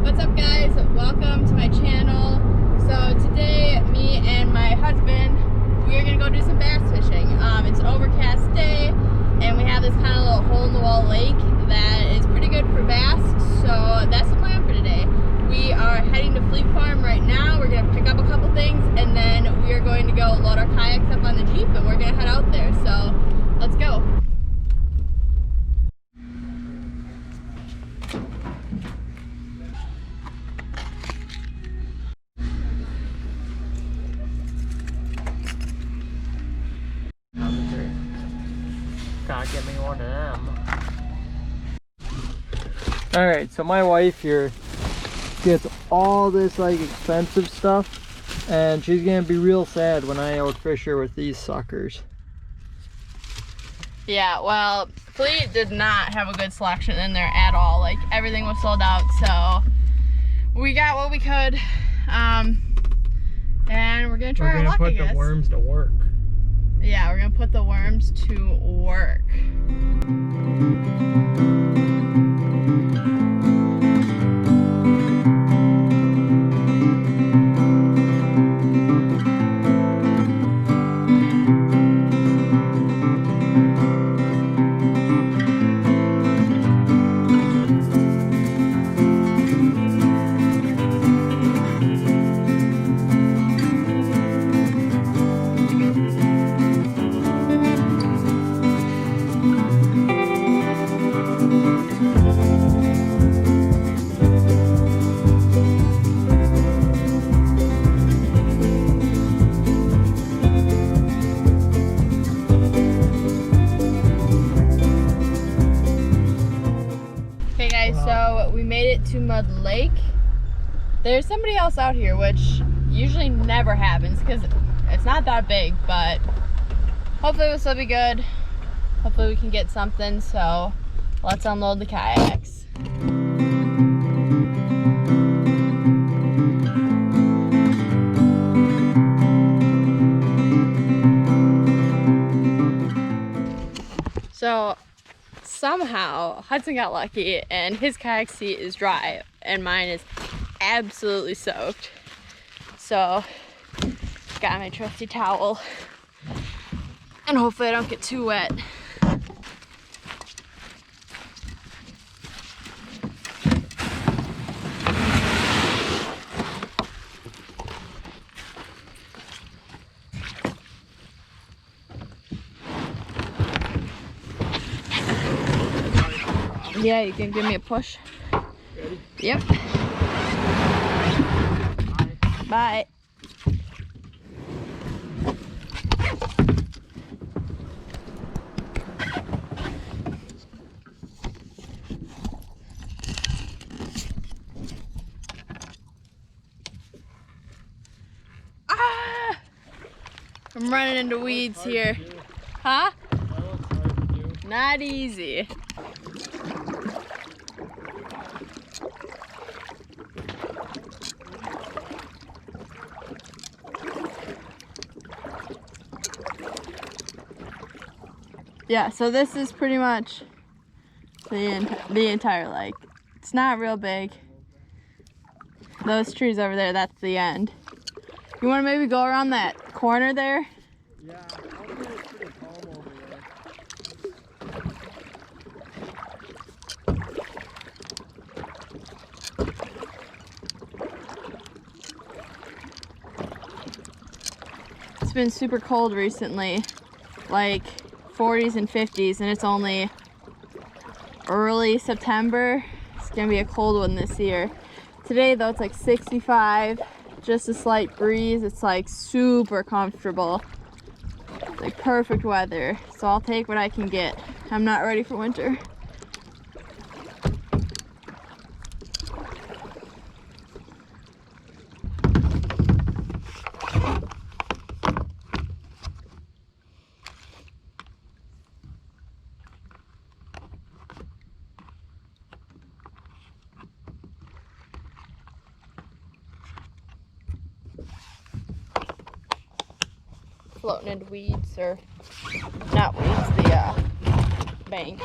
What's up, guys? Welcome to my channel. So today, me and my husband, we are gonna go do some bass fishing. It's an overcast day, and we have this kind of little hole-in-the-wall lake that is pretty good for bass. So that's the plan for today. We are heading to Fleet Farm right now. We're gonna pick up a couple things, and then we are going to go load our kayaks up on the Jeep, and we're gonna head out there. So let's go. Can't get me one of them. Alright, so my wife here gets all this like expensive stuff, and she's gonna be real sad when I outfish her with these suckers. Yeah, well, Fleet did not have a good selection in there at all. Like, everything was sold out, so we got what we could, and we're gonna try our luck, I guess. We're gonna put the worms to work. Yeah, we're gonna put the worms to work. So we made it to Mud Lake. There's somebody else out here, which usually never happens because it's not that big, but hopefully it'll still be good. Hopefully we can get something, so let's unload the kayaks. So somehow Hudson got lucky and his kayak seat is dry and mine is absolutely soaked. So got my trusty towel and hopefully I don't get too wet. Yeah, you can give me a push. Ready? Yep. Bye. Ah! I'm running into weeds here. Huh? Not easy. Yeah, so this is pretty much the entire lake. It's not real big. Those trees over there, that's the end. You want to maybe go around that corner there? Yeah, I'll do it pretty calm over there. It's been super cold recently, like 40s and 50s, and it's only early September. It's gonna be a cold one this year. Today though, it's like 65, just a slight breeze. It's like super comfortable, like perfect weather. So I'll take what I can get. I'm not ready for winter. Floating into weeds, or not weeds, the bank.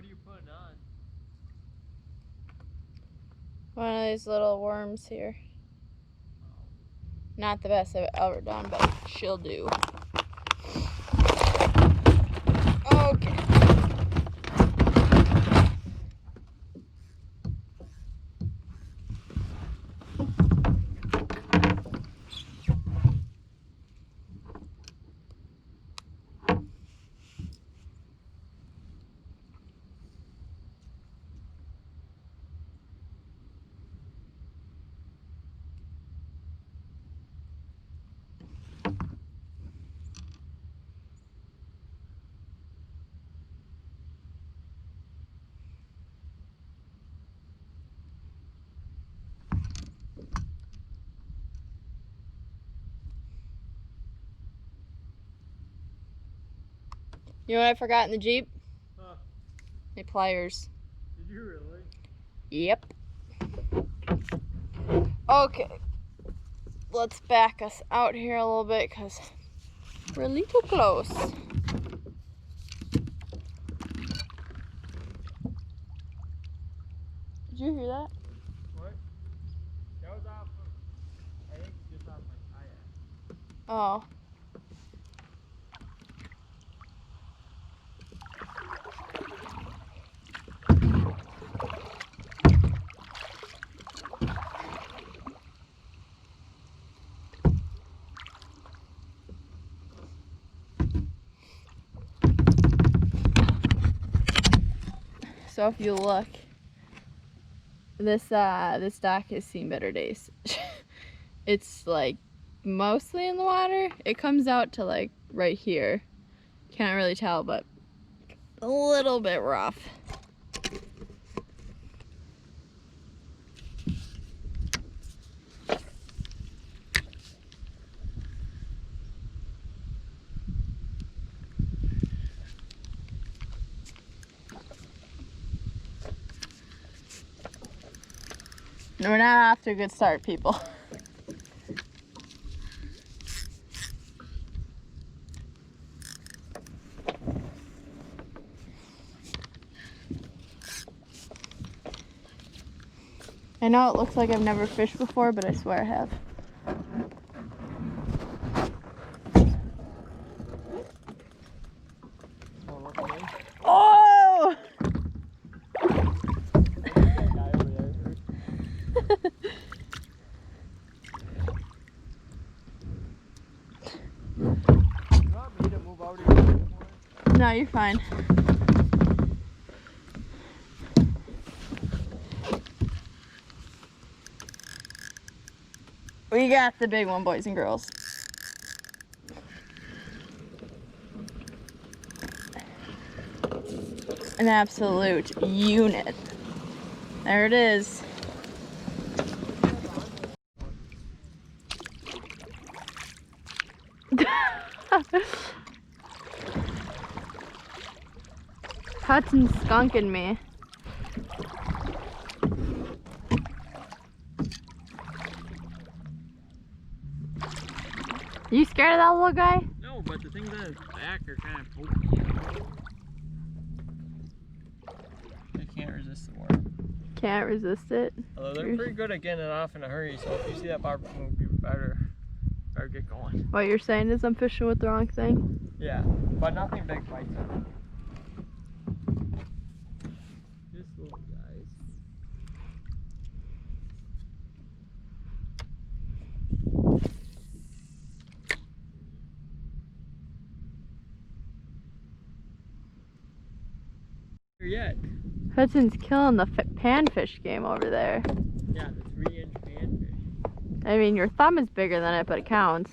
What are you putting on? One of these little worms here. Not the best I've ever done, but she'll do. Okay. You know what I forgot in the Jeep? Huh. My pliers. Did you really? Yep. Okay. Let's back us out here a little bit because we're a little close. Did you hear that? What? That was off of, I think just off my kayak. Oh. So if you look, this dock has seen better days. It's like mostly in the water. It comes out to like right here. Can't really tell, but a little bit rough. We're not off to a good start, people. I know it looks like I've never fished before, but I swear I have. Oh! No, you're fine. We got the big one, boys and girls. An absolute unit. There it is. Hudson's skunking me. You scared of that little guy? No, but the things on his back are kind of pokey. I can't resist the worm. Can't resist it. Although they're pretty good at getting it off in a hurry, so if you see that barb move, you better get going. What you're saying is I'm fishing with the wrong thing? Yeah, but nothing big bites it. Just little guys. Yet. Hudson's killing the panfish game over there. Yeah, the 3-inch panfish. I mean, your thumb is bigger than it, but it counts.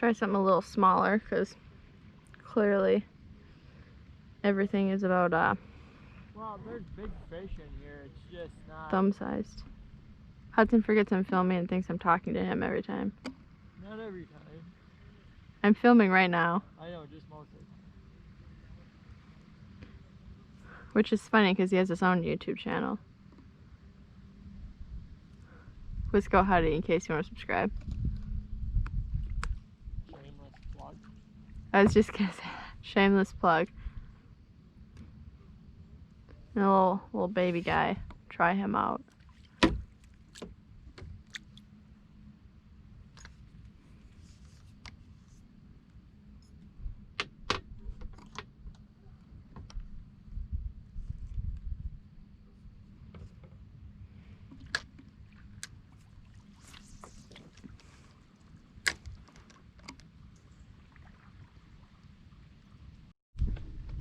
Try something a little smaller because clearly everything is about Well, there's big fish in here. It's just not. thumb sized. Hudson forgets I'm filming and thinks I'm talking to him every time. Not every time. I'm filming right now, I know, just most of the time. which is funny because he has his own YouTube channel. Wisco Huddy, in case you want to subscribe. Shameless plug. I was just gonna say that. Shameless plug. And a little baby guy. Try him out.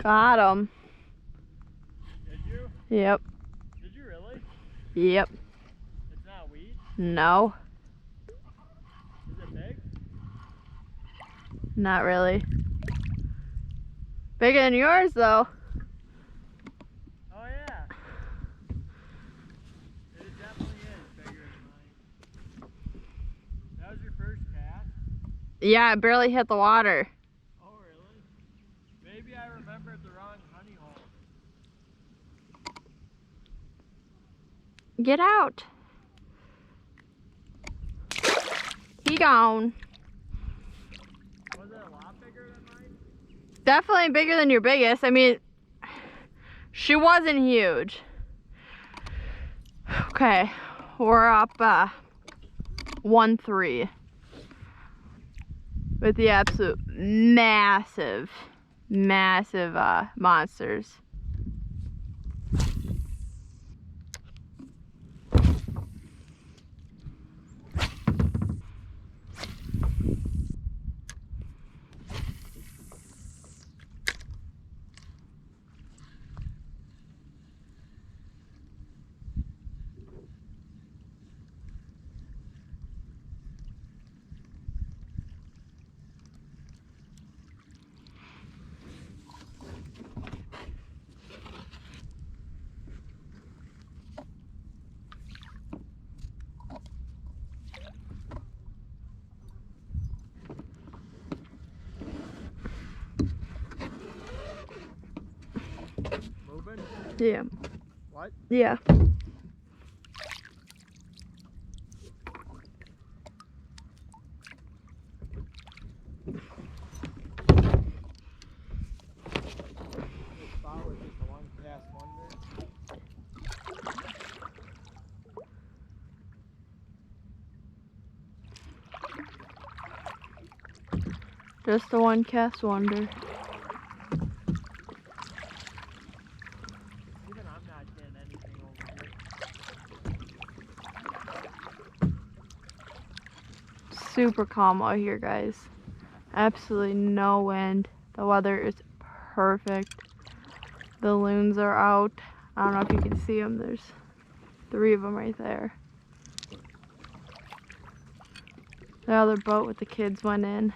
Got him. Did you? Yep. Did you really? Yep. It's not weed? No. Is it big? Not really. Bigger than yours though. Oh yeah. It definitely is bigger than mine. That was your first cast? Yeah, I barely hit the water. Oh really? Maybe I remembered the wrong honey hole. Get out. He gone. Was it a lot bigger than mine? Definitely bigger than your biggest. I mean, she wasn't huge. Okay, we're up 1-3 with the absolute massive monsters. Moving? Yeah. What? Yeah. This spot was just a one cast wonder. Just a one cast wonder. Even I'm not getting anything over here. Super calm out here, guys. Absolutely no wind. The weather is perfect. The loons are out. I don't know if you can see them. There's 3 of them right there. The other boat with the kids went in.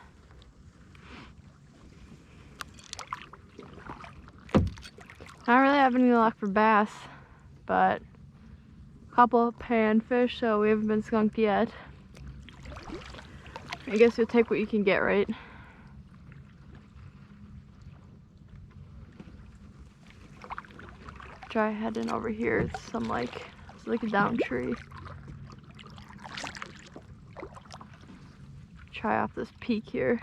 Not really having any luck for bass, but a couple of panfish, so we haven't been skunked yet. I guess you'll take what you can get, right? Try heading over here. It's some it's like a down tree. Try off this peak here.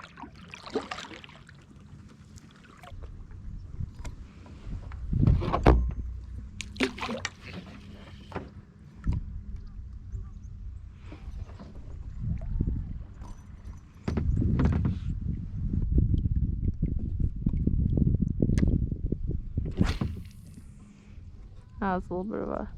That was a little bit of a...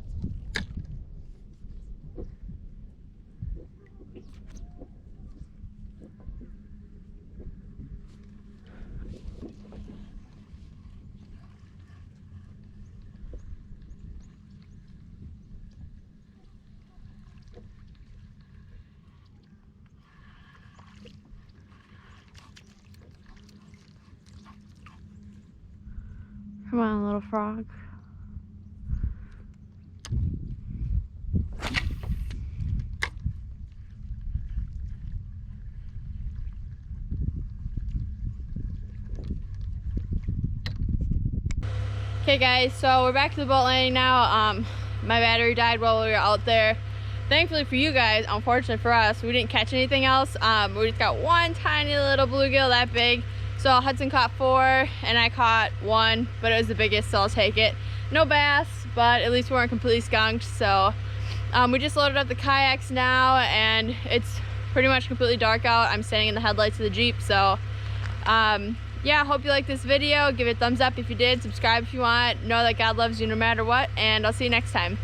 Come on, little frog. Okay guys, so we're back to the boat landing now. My battery died while we were out there. Thankfully for you guys, unfortunately for us, we didn't catch anything else. We just got one tiny little bluegill that big. So Hudson caught 4 and I caught 1, but it was the biggest, so I'll take it. No bass, but at least we weren't completely skunked. So we just loaded up the kayaks now and it's pretty much completely dark out. I'm standing in the headlights of the Jeep, so yeah, hope you liked this video. Give it a thumbs up if you did, subscribe if you want. Know that God loves you no matter what, and I'll see you next time.